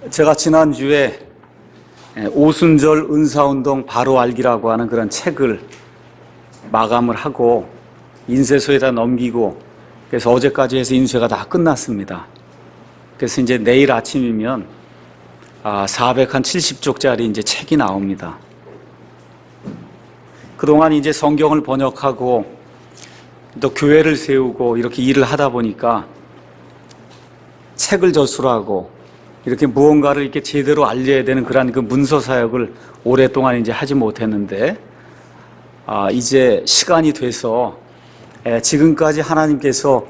제가 지난주에 오순절 은사운동 바로 알기라고 하는 그런 책을 마감을 하고 인쇄소에다 넘기고, 그래서 어제까지 해서 인쇄가 다 끝났습니다. 그래서 이제 내일 아침이면 470쪽짜리 이제 책이 나옵니다. 그동안 이제 성경을 번역하고 또 교회를 세우고 이렇게 일을 하다 보니까 책을 저술하고 이렇게 무언가를 이렇게 제대로 알려야 되는 그런 그 문서 사역을 오랫동안 이제 하지 못했는데, 이제 시간이 돼서 지금까지 하나님께서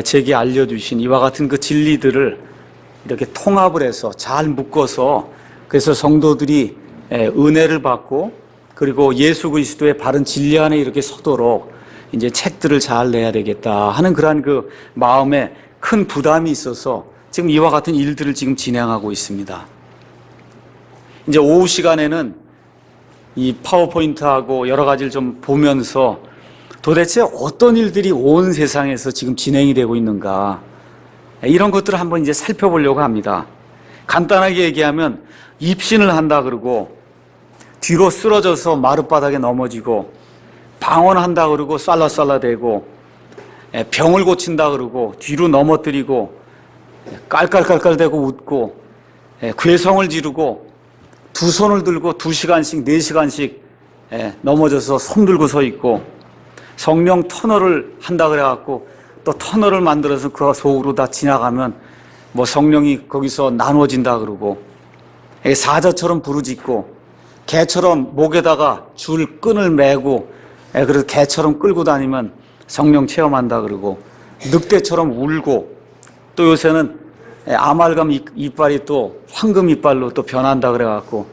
제게 알려주신 이와 같은 그 진리들을 이렇게 통합을 해서 잘 묶어서, 그래서 성도들이 은혜를 받고 그리고 예수 그리스도의 바른 진리 안에 이렇게 서도록 이제 책들을 잘 내야 되겠다 하는 그러한 그 마음에 큰 부담이 있어서 지금 이와 같은 일들을 지금 진행하고 있습니다. 이제 오후 시간에는 이 파워포인트하고 여러 가지를 좀 보면서 도대체 어떤 일들이 온 세상에서 지금 진행이 되고 있는가, 이런 것들을 한번 이제 살펴보려고 합니다. 간단하게 얘기하면 입신을 한다 그러고 뒤로 쓰러져서 마룻바닥에 넘어지고, 방언한다 그러고 쌀라쌀라대고, 병을 고친다 그러고 뒤로 넘어뜨리고 깔깔깔깔대고 웃고, 괴성을 지르고 두 손을 들고 2시간씩 4시간씩 넘어져서 손 들고 서 있고, 성령 터널을 한다 그래갖고 또 터널을 만들어서 그 속으로 다 지나가면 뭐 성령이 거기서 나눠진다 그러고, 사자처럼 부르짖고 개처럼 목에다가 줄 끈을 매고 그래서 개처럼 끌고 다니면 성령 체험한다 그러고, 늑대처럼 울고, 또 요새는 아말감 이빨이 또 황금 이빨로 또 변한다 그래갖고,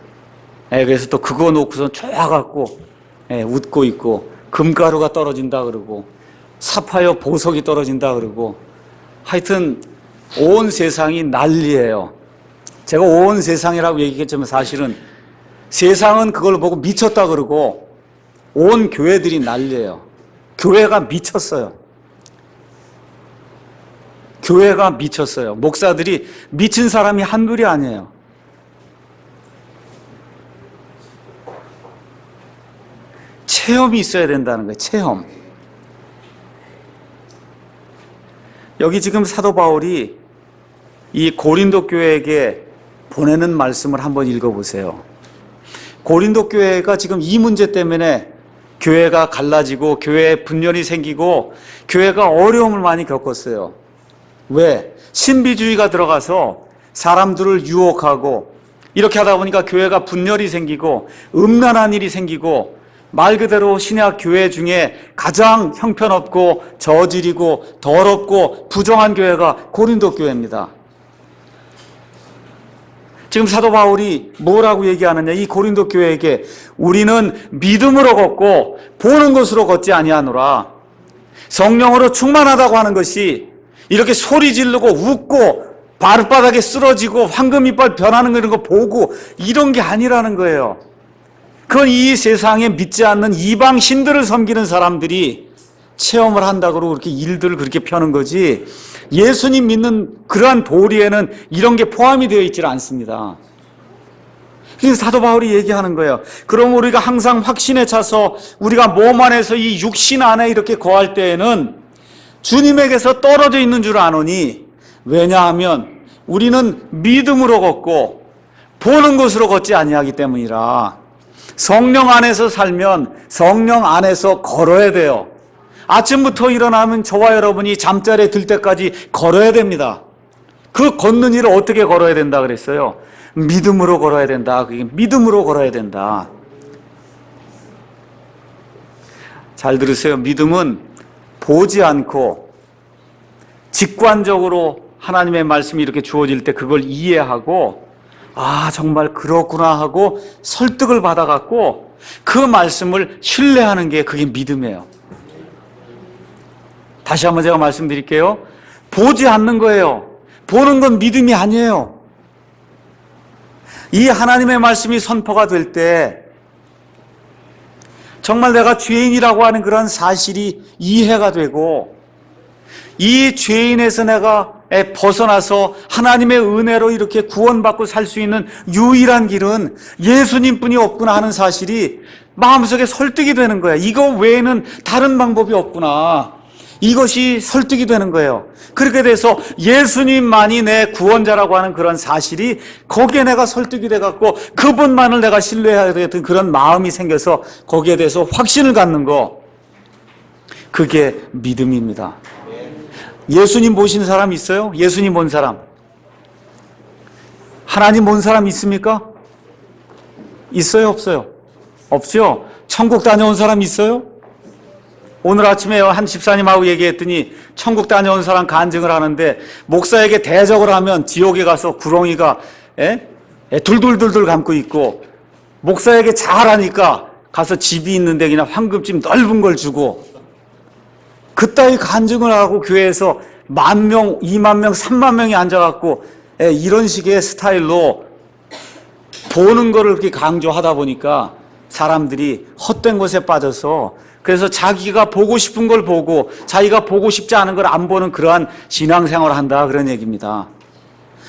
그래서 또 그거 놓고서 좋아갖고 웃고 있고, 금가루가 떨어진다 그러고 사파이어 보석이 떨어진다 그러고, 하여튼 온 세상이 난리예요. 제가 온 세상이라고 얘기했지만 사실은 세상은 그걸 보고 미쳤다 그러고 온 교회들이 난리예요. 교회가 미쳤어요. 교회가 미쳤어요. 목사들이 미친 사람이 한둘이 아니에요. 체험이 있어야 된다는 거예요. 체험. 여기 지금 사도 바울이 이 고린도 교회에게 보내는 말씀을 한번 읽어보세요. 고린도 교회가 지금 이 문제 때문에 교회가 갈라지고 교회에 분열이 생기고 교회가 어려움을 많이 겪었어요. 왜? 신비주의가 들어가서 사람들을 유혹하고 이렇게 하다 보니까 교회가 분열이 생기고 음란한 일이 생기고, 말 그대로 신약 교회 중에 가장 형편없고 저질이고 더럽고 부정한 교회가 고린도 교회입니다. 지금 사도 바울이 뭐라고 얘기하느냐, 이 고린도 교회에게 우리는 믿음으로 걷고 보는 것으로 걷지 아니하노라. 성령으로 충만하다고 하는 것이 이렇게 소리 지르고 웃고 발바닥에 쓰러지고 황금 이빨 변하는 거 이런 거 보고 이런 게 아니라는 거예요. 그건 이 세상에 믿지 않는 이방 신들을 섬기는 사람들이 체험을 한다고 그렇게 일들을 그렇게 펴는 거지, 예수님 믿는 그러한 도리에는 이런 게 포함이 되어 있지 않습니다. 그래서 사도 바울이 얘기하는 거예요. 그럼 우리가 항상 확신에 차서 우리가 몸 안에서 이 육신 안에 이렇게 거할 때에는 주님에게서 떨어져 있는 줄 아노니, 왜냐하면 우리는 믿음으로 걷고 보는 것으로 걷지 아니하기 때문이라. 성령 안에서 살면 성령 안에서 걸어야 돼요. 아침부터 일어나면 저와 여러분이 잠자리에 들 때까지 걸어야 됩니다. 그 걷는 일을 어떻게 걸어야 된다 그랬어요? 믿음으로 걸어야 된다. 그게 믿음으로 걸어야 된다. 잘 들으세요. 믿음은 보지 않고 직관적으로 하나님의 말씀이 이렇게 주어질 때 그걸 이해하고, 정말 그렇구나 하고 설득을 받아갖고 그 말씀을 신뢰하는 게 그게 믿음이에요. 다시 한번 제가 말씀드릴게요. 보지 않는 거예요. 보는 건 믿음이 아니에요. 이 하나님의 말씀이 선포가 될 때 정말 내가 죄인이라고 하는 그런 사실이 이해가 되고, 이 죄인에서 내가 벗어나서 하나님의 은혜로 이렇게 구원받고 살 수 있는 유일한 길은 예수님뿐이 없구나 하는 사실이 마음속에 설득이 되는 거야. 이거 외에는 다른 방법이 없구나. 이것이 설득이 되는 거예요. 그렇게 돼서 예수님만이 내 구원자라고 하는 그런 사실이 거기에 내가 설득이 돼갖고 그분만을 내가 신뢰해야 되는 그런 마음이 생겨서 거기에 대해서 확신을 갖는 거, 그게 믿음입니다. 예수님 보신 사람 있어요? 예수님 본 사람? 하나님 본 사람 있습니까? 있어요? 없어요? 없죠? 천국 다녀온 사람 있어요? 오늘 아침에 한 집사님하고 얘기했더니 천국 다녀온 사람 간증을 하는데 목사에게 대적을 하면 지옥에 가서 구렁이가 둘둘둘둘 감고 있고, 목사에게 잘하니까 가서 집이 있는데 그냥 황금집 넓은 걸 주고, 그따위 간증을 하고 교회에서 10,000명, 20,000명, 30,000명이 앉아갖고 이런 식의 스타일로 보는 거를 그렇게 강조하다 보니까 사람들이 헛된 것에 빠져서, 그래서 자기가 보고 싶은 걸 보고 자기가 보고 싶지 않은 걸 안 보는 그러한 신앙생활을 한다, 그런 얘기입니다.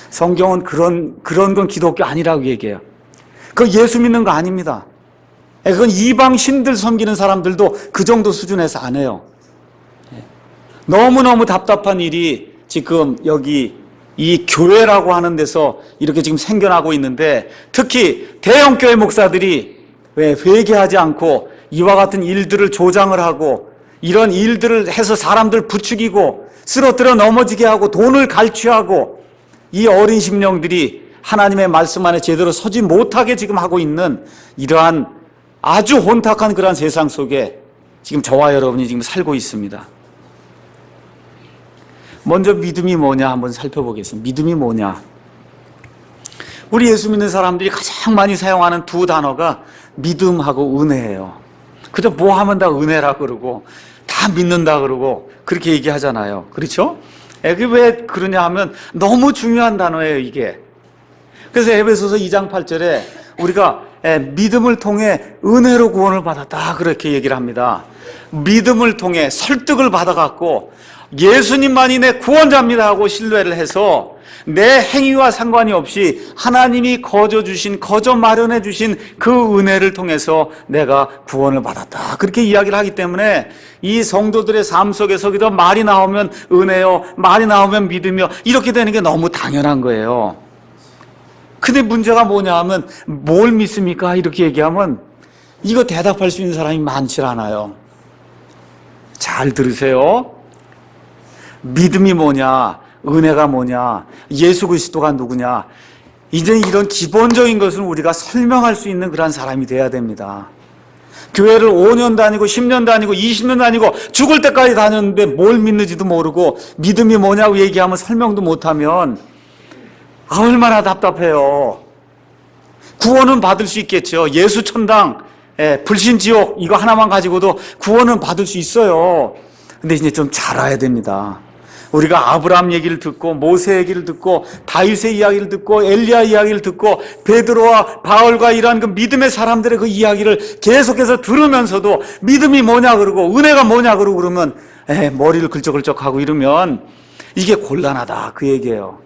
성경은 그런 건 기독교 아니라고 얘기해요. 그건 예수 믿는 거 아닙니다. 그건 이방 신들 섬기는 사람들도 그 정도 수준에서 안 해요. 너무너무 답답한 일이 지금 여기 이 교회라고 하는 데서 이렇게 지금 생겨나고 있는데, 특히 대형교회 목사들이 왜 회개하지 않고 이와 같은 일들을 조장을 하고 이런 일들을 해서 사람들 부추기고 쓰러뜨려 넘어지게 하고 돈을 갈취하고, 이 어린 심령들이 하나님의 말씀 안에 제대로 서지 못하게 지금 하고 있는 이러한 아주 혼탁한 그러한 세상 속에 지금 저와 여러분이 지금 살고 있습니다. 먼저 믿음이 뭐냐 한번 살펴보겠습니다. 믿음이 뭐냐? 우리 예수 믿는 사람들이 가장 많이 사용하는 두 단어가 믿음하고 은혜예요. 그저 뭐 하면 다 은혜라 그러고 다 믿는다 그러고 그렇게 얘기하잖아요. 그렇죠? 그게 왜 그러냐 하면 너무 중요한 단어예요, 이게. 그래서 에베소서 2장 8절에 우리가 믿음을 통해 은혜로 구원을 받았다, 그렇게 얘기를 합니다. 믿음을 통해 설득을 받아갖고 예수님만이 내 구원자입니다 하고 신뢰를 해서 내 행위와 상관이 없이 하나님이 거저 마련해 주신 그 은혜를 통해서 내가 구원을 받았다, 그렇게 이야기를 하기 때문에 이 성도들의 삶 속에서 그저 말이 나오면 은혜요, 말이 나오면 믿음이요, 이렇게 되는 게 너무 당연한 거예요. 근데 문제가 뭐냐 하면 뭘 믿습니까? 이렇게 얘기하면 이거 대답할 수 있는 사람이 많지 않아요. 잘 들으세요. 믿음이 뭐냐, 은혜가 뭐냐, 예수 그리스도가 누구냐, 이제 이런 기본적인 것은 우리가 설명할 수 있는 그런 사람이 돼야 됩니다. 교회를 5년 다니고 10년 다니고 20년 다니고 죽을 때까지 다녔는데 뭘 믿는지도 모르고 믿음이 뭐냐고 얘기하면 설명도 못하면 얼마나 답답해요. 구원은 받을 수 있겠죠. 예수 천당, 불신 지옥 이거 하나만 가지고도 구원은 받을 수 있어요. 근데 이제 좀 잘 알아야 됩니다. 우리가 아브라함 얘기를 듣고 모세 얘기를 듣고 다윗의 이야기를 듣고 엘리야 이야기를 듣고 베드로와 바울과 이러한 그 믿음의 사람들의 그 이야기를 계속해서 들으면서도 믿음이 뭐냐 그러고 은혜가 뭐냐 그러고 그러면 머리를 긁적긁적하고 이러면 이게 곤란하다, 그 얘기예요.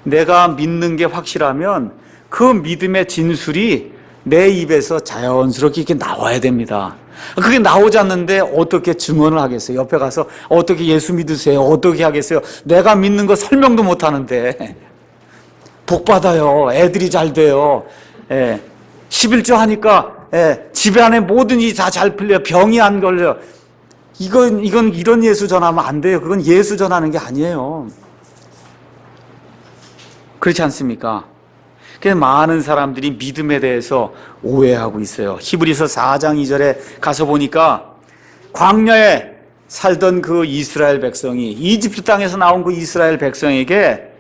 내가 믿는 게 확실하면 그 믿음의 진술이 내 입에서 자연스럽게 이렇게 나와야 됩니다. 그게 나오지 않는데 어떻게 증언을 하겠어요? 옆에 가서 어떻게 예수 믿으세요? 어떻게 하겠어요? 내가 믿는 거 설명도 못 하는데. 복 받아요. 애들이 잘 돼요. 11조 하니까 집에 안에 모든 일이 다 잘 풀려요. 병이 안 걸려요. 이건 이런 예수 전하면 안 돼요. 그건 예수 전하는 게 아니에요. 그렇지 않습니까? 그래서 많은 사람들이 믿음에 대해서 오해하고 있어요. 히브리서 4장 2절에 가서 보니까 광야에 살던 그 이스라엘 백성이, 이집트 땅에서 나온 그 이스라엘 백성에게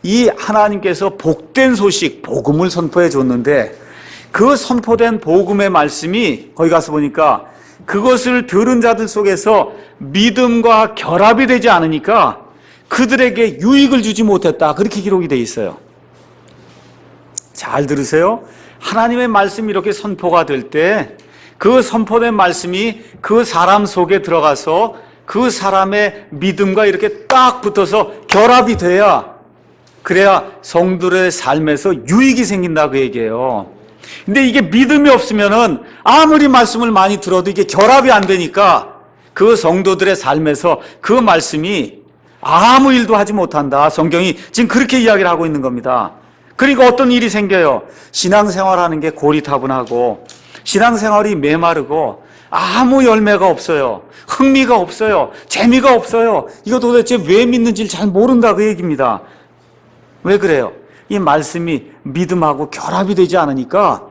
이 하나님께서 복된 소식, 복음을 선포해 줬는데 그 선포된 복음의 말씀이 거기 가서 보니까 그것을 들은 자들 속에서 믿음과 결합이 되지 않으니까 그들에게 유익을 주지 못했다, 그렇게 기록이 되어 있어요. 잘 들으세요. 하나님의 말씀이 이렇게 선포가 될 때 그 선포된 말씀이 그 사람 속에 들어가서 그 사람의 믿음과 이렇게 딱 붙어서 결합이 돼야, 그래야 성도들의 삶에서 유익이 생긴다 그 얘기예요. 근데 이게 믿음이 없으면은 아무리 말씀을 많이 들어도 이게 결합이 안 되니까 그 성도들의 삶에서 그 말씀이 아무 일도 하지 못한다. 성경이 지금 그렇게 이야기를 하고 있는 겁니다. 그러니까 어떤 일이 생겨요? 신앙생활하는 게 고리타분하고 신앙생활이 메마르고 아무 열매가 없어요. 흥미가 없어요. 재미가 없어요. 이거 도대체 왜 믿는지를 잘 모른다 그 얘기입니다. 왜 그래요? 이 말씀이 믿음하고 결합이 되지 않으니까,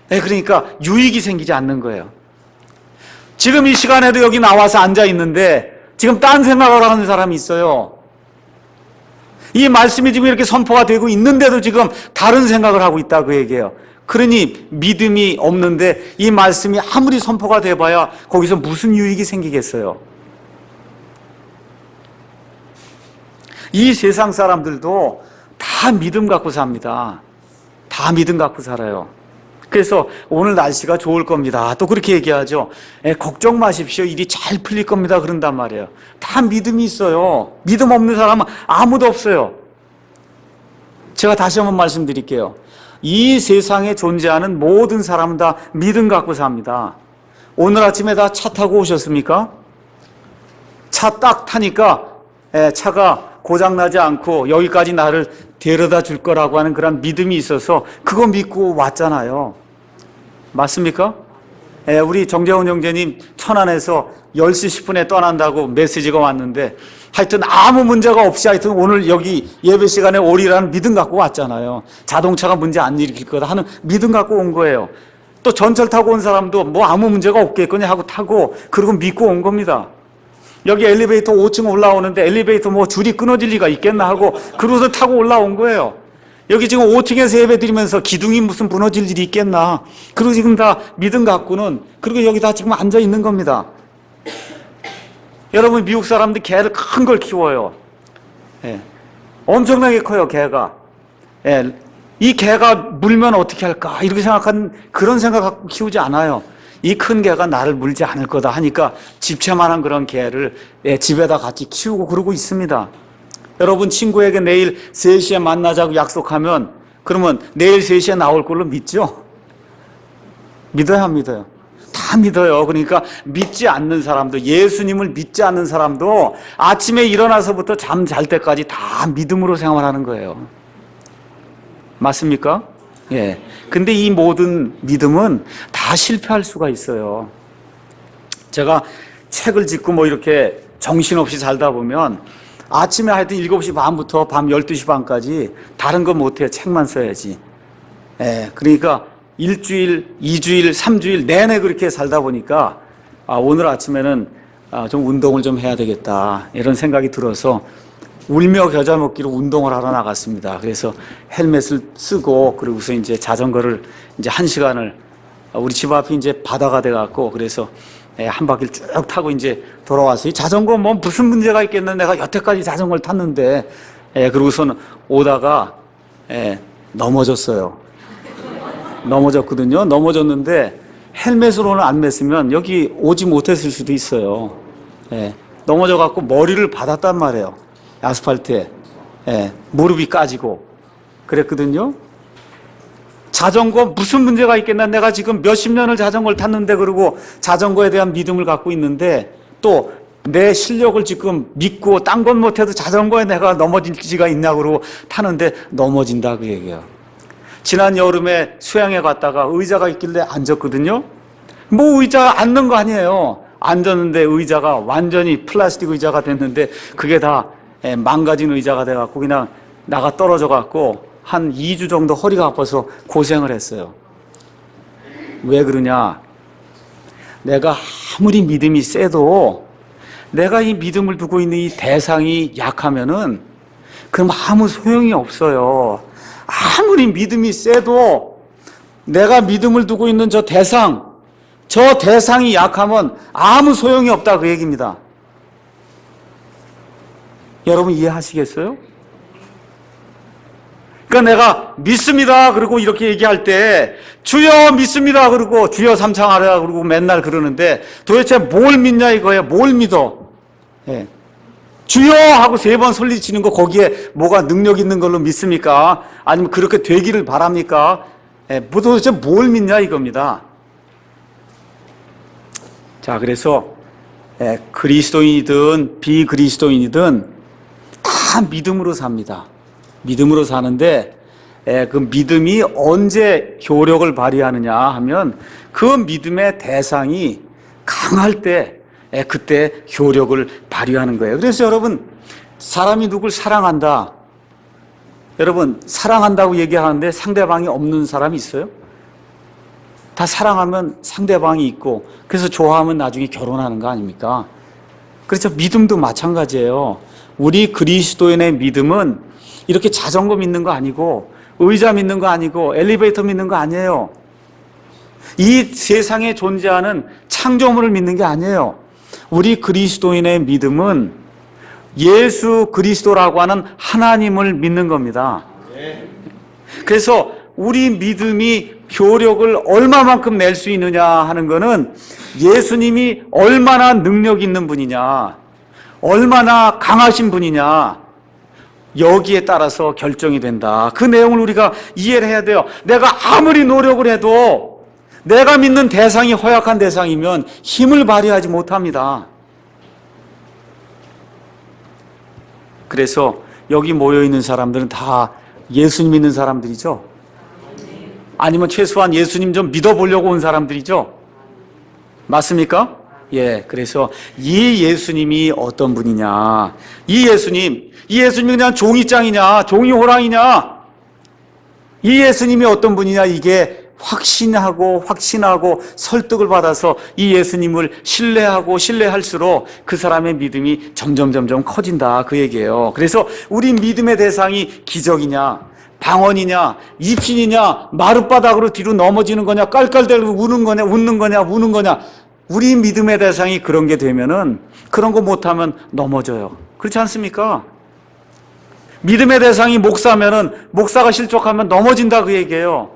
그러니까 유익이 생기지 않는 거예요. 지금 이 시간에도 여기 나와서 앉아 있는데 지금 딴 생각을 하는 사람이 있어요. 이 말씀이 지금 이렇게 선포가 되고 있는데도 지금 다른 생각을 하고 있다 그 얘기예요. 그러니 믿음이 없는데 이 말씀이 아무리 선포가 돼봐야 거기서 무슨 유익이 생기겠어요. 이 세상 사람들도 다 믿음 갖고 삽니다. 다 믿음 갖고 살아요. 그래서 오늘 날씨가 좋을 겁니다. 또 그렇게 얘기하죠. 걱정 마십시오. 일이 잘 풀릴 겁니다. 그런단 말이에요. 다 믿음이 있어요. 믿음 없는 사람은 아무도 없어요. 제가 다시 한번 말씀드릴게요. 이 세상에 존재하는 모든 사람은 다 믿음 갖고 삽니다. 오늘 아침에 다 차 타고 오셨습니까? 차 딱 타니까 차가 고장나지 않고 여기까지 나를 데려다 줄 거라고 하는 그런 믿음이 있어서 그거 믿고 왔잖아요. 맞습니까? 우리 정재훈 형제님 천안에서 10시 10분에 떠난다고 메시지가 왔는데 하여튼 아무 문제가 없이 하여튼 오늘 여기 예배 시간에 오리라는 믿음 갖고 왔잖아요. 자동차가 문제 안 일으킬 거다 하는 믿음 갖고 온 거예요. 또 전철 타고 온 사람도 뭐 아무 문제가 없겠거니 하고 타고 그리고 믿고 온 겁니다. 여기 엘리베이터 5층 올라오는데 엘리베이터 뭐 줄이 끊어질 리가 있겠나 하고 그러고서 타고 올라온 거예요. 여기 지금 5층에서 예배 드리면서 기둥이 무슨 무너질 일이 있겠나. 그리고 지금 다 믿음 갖고는 그리고 여기 다 지금 앉아 있는 겁니다. 여러분 미국 사람들 개를 큰 걸 키워요. 엄청나게 커요 개가. 이 개가 물면 어떻게 할까 이렇게 생각한 그런 생각 갖고 키우지 않아요. 이 큰 개가 나를 물지 않을 거다 하니까 집채만한 그런 개를 집에다 같이 키우고 그러고 있습니다. 여러분 친구에게 내일 3시에 만나자고 약속하면 그러면 내일 3시에 나올 걸로 믿죠? 믿어야 안 믿어요? 다 믿어요. 그러니까 믿지 않는 사람도, 예수님을 믿지 않는 사람도 아침에 일어나서부터 잠 잘 때까지 다 믿음으로 생활하는 거예요. 맞습니까? 예. 근데 이 모든 믿음은 다 실패할 수가 있어요. 제가 책을 짓고 뭐 이렇게 정신없이 살다 보면 아침에 하여튼 7시 반부터 밤 12시 반까지 다른 거 못해요. 책만 써야지. 그러니까 1주일, 2주일, 3주일 내내 그렇게 살다 보니까 오늘 아침에는 좀 운동을 좀 해야 되겠다 이런 생각이 들어서 울며 겨자 먹기로 운동을 하러 나갔습니다. 그래서 헬멧을 쓰고 그러고서 이제 자전거를 이제 1시간을 우리 집 앞이 이제 바다가 돼 갖고 그래서 한 바퀴를 쭉 타고 이제 돌아와서 이 자전거 뭐 무슨 문제가 있겠나 내가 여태까지 자전거를 탔는데 그러고서는 오다가 넘어졌어요. 넘어졌거든요. 넘어졌는데 헬멧을 오늘 안 맸으면 여기 오지 못했을 수도 있어요. 넘어져 갖고 머리를 받았단 말이에요. 아스팔트에. 무릎이 까지고 그랬거든요. 자전거 무슨 문제가 있겠나 내가 지금 몇십 년을 자전거를 탔는데 그러고 자전거에 대한 믿음을 갖고 있는데 또 내 실력을 지금 믿고 딴 건 못해도 자전거에 내가 넘어질 지가 있나 그러고 타는데 넘어진다 그 얘기예요. 지난 여름에 수양에 갔다가 의자가 있길래 앉았거든요. 뭐 의자 앉는 거 아니에요. 앉았는데 의자가 완전히 플라스틱 의자가 됐는데 그게 다 망가진 의자가 돼갖고 그냥 나가 떨어져 갖고 한 2주 정도 허리가 아파서 고생을 했어요. 왜 그러냐? 내가 아무리 믿음이 세도 내가 이 믿음을 두고 있는 이 대상이 약하면은 그럼 아무 소용이 없어요. 아무리 믿음이 세도 내가 믿음을 두고 있는 저 대상이 약하면 아무 소용이 없다 그 얘기입니다. 여러분 이해하시겠어요? 그러니까 내가 믿습니다 그러고 이렇게 얘기할 때 주여 믿습니다 그러고 주여 삼창하라 그러고 맨날 그러는데 도대체 뭘 믿냐 이거예요. 뭘 믿어? 예. 주여 하고 3번 소리치는 거 거기에 뭐가 능력 있는 걸로 믿습니까? 아니면 그렇게 되기를 바랍니까? 예, 도대체 뭘 믿냐 이겁니다. 자, 그래서 그리스도인이든 비그리스도인이든 다 믿음으로 삽니다. 믿음으로 사는데 그 믿음이 언제 효력을 발휘하느냐 하면 그 믿음의 대상이 강할 때 그때 효력을 발휘하는 거예요. 그래서 여러분, 사람이 누굴 사랑한다. 여러분, 사랑한다고 얘기하는데 상대방이 없는 사람이 있어요? 다 사랑하면 상대방이 있고 그래서 좋아하면 나중에 결혼하는 거 아닙니까? 그렇죠. 믿음도 마찬가지예요. 우리 그리스도인의 믿음은 이렇게 자전거 믿는 거 아니고 의자 믿는 거 아니고 엘리베이터 믿는 거 아니에요. 이 세상에 존재하는 창조물을 믿는 게 아니에요. 우리 그리스도인의 믿음은 예수 그리스도라고 하는 하나님을 믿는 겁니다. 그래서 우리 믿음이 효력을 얼마만큼 낼 수 있느냐 하는 거는 예수님이 얼마나 능력 있는 분이냐, 얼마나 강하신 분이냐, 여기에 따라서 결정이 된다. 그 내용을 우리가 이해를 해야 돼요. 내가 아무리 노력을 해도 내가 믿는 대상이 허약한 대상이면 힘을 발휘하지 못합니다. 그래서 여기 모여있는 사람들은 다 예수님 믿는 사람들이죠. 아니면 최소한 예수님 좀 믿어보려고 온 사람들이죠. 맞습니까? 예, 그래서 이 예수님이 어떤 분이냐, 이 예수님이 그냥 종이장이냐, 종이호랑이냐, 이 예수님이 어떤 분이냐, 이게 확신하고 설득을 받아서 이 예수님을 신뢰할수록 그 사람의 믿음이 점점 커진다, 그 얘기예요. 그래서 우리 믿음의 대상이 기적이냐, 방언이냐, 입신이냐, 마룻바닥으로 뒤로 넘어지는 거냐, 깔깔대고 우는 거냐, 웃는 거냐, 우는 거냐, 우리 믿음의 대상이 그런 게 되면은, 그런 거 못하면 넘어져요. 그렇지 않습니까? 믿음의 대상이 목사면은 목사가 실족하면 넘어진다, 그 얘기예요.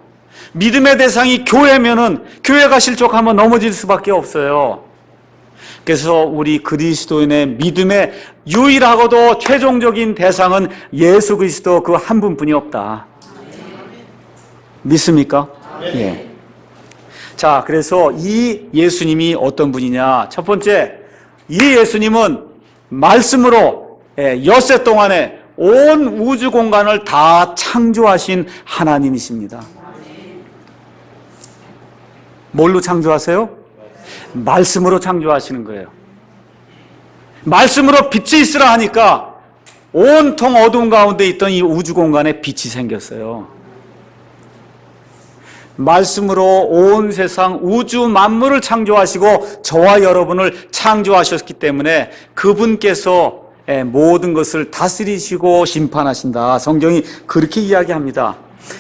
믿음의 대상이 교회면은 교회가 실족하면 넘어질 수밖에 없어요. 그래서 우리 그리스도인의 믿음의 유일하고도 최종적인 대상은 예수 그리스도 그 한 분뿐이 없다. 믿습니까? 예. 자, 그래서 이 예수님이 어떤 분이냐? 첫 번째, 이 예수님은 말씀으로 엿새 동안에 온 우주 공간을 다 창조하신 하나님이십니다. 뭘로 창조하세요? 말씀으로 창조하시는 거예요. 말씀으로 빛이 있으라 하니까 온통 어두운 가운데 있던 이 우주 공간에 빛이 생겼어요. 말씀으로 온 세상 우주 만물을 창조하시고 저와 여러분을 창조하셨기 때문에 그분께서 모든 것을 다스리시고 심판하신다. 성경이 그렇게 이야기합니다.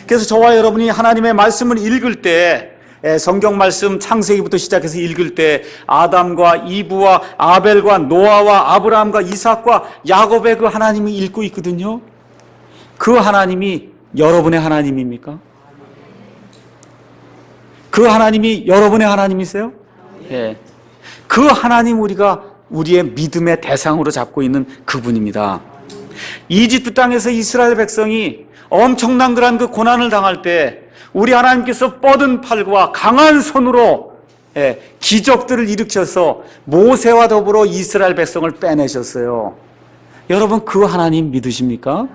그래서 저와 여러분이 하나님의 말씀을 읽을 때, 성경 말씀 창세기부터 시작해서 읽을 때 아담과 이브와 아벨과 노아와 아브라함과 이삭과 야곱의 그 하나님을 읽고 있거든요. 그 하나님이 여러분의 하나님입니까? 그 하나님이 여러분의 하나님이세요? 예. 그 하나님 우리의 믿음의 대상으로 잡고 있는 그분입니다. 이집트 땅에서 이스라엘 백성이 엄청난 그 고난을 당할 때 우리 하나님께서 뻗은 팔과 강한 손으로 기적들을 일으켜서 모세와 더불어 이스라엘 백성을 빼내셨어요. 여러분 그 하나님 믿으십니까?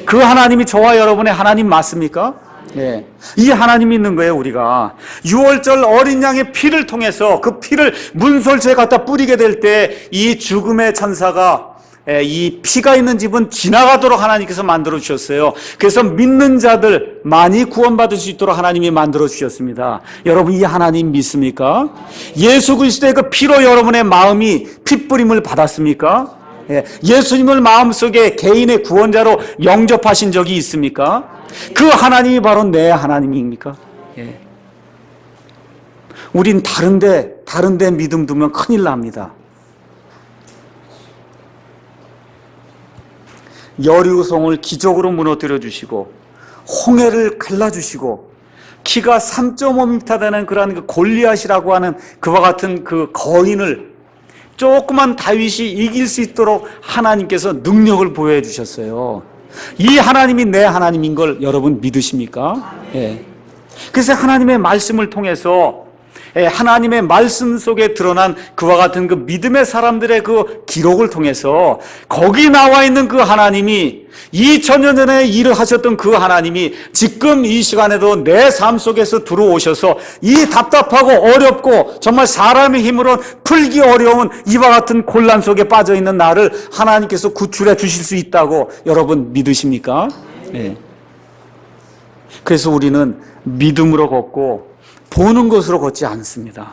그 하나님이 저와 여러분의 하나님 맞습니까? 예. 이 하나님 믿는 거예요, 우리가. 유월절 어린 양의 피를 통해서 그 피를 문설주에 갖다 뿌리게 될 때 이 죽음의 천사가 이 피가 있는 집은 지나가도록 하나님께서 만들어 주셨어요. 그래서 믿는 자들 많이 구원받을 수 있도록 하나님이 만들어 주셨습니다. 여러분 이 하나님 믿습니까? 예수 그리스도의 그 피로 여러분의 마음이 핏부림을 받았습니까? 예수님을 마음속에 개인의 구원자로 영접하신 적이 있습니까? 그 하나님이 바로 내 하나님입니까? 예. 우린 다른데 믿음 두면 큰일 납니다. 여리고성을 기적으로 무너뜨려 주시고 홍해를 갈라주시고 키가 3.5m 되는 그러한 그 골리앗이라고 하는 그와 같은 그 거인을 조그만 다윗이 이길 수 있도록 하나님께서 능력을 보여해 주셨어요. 이 하나님이 내 하나님인 걸 여러분 믿으십니까? 예. 그래서 하나님의 말씀을 통해서 하나님의 말씀 속에 드러난 그와 같은 그 믿음의 사람들의 그 기록을 통해서 거기 나와 있는 그 하나님이 2000년 전에 일을 하셨던 그 하나님이 지금 이 시간에도 내 삶 속에서 들어오셔서 이 답답하고 어렵고 정말 사람의 힘으로 풀기 어려운 이와 같은 곤란 속에 빠져 있는 나를 하나님께서 구출해 주실 수 있다고 여러분 믿으십니까? 네. 그래서 우리는 믿음으로 걷고 보는 것으로 걷지 않습니다.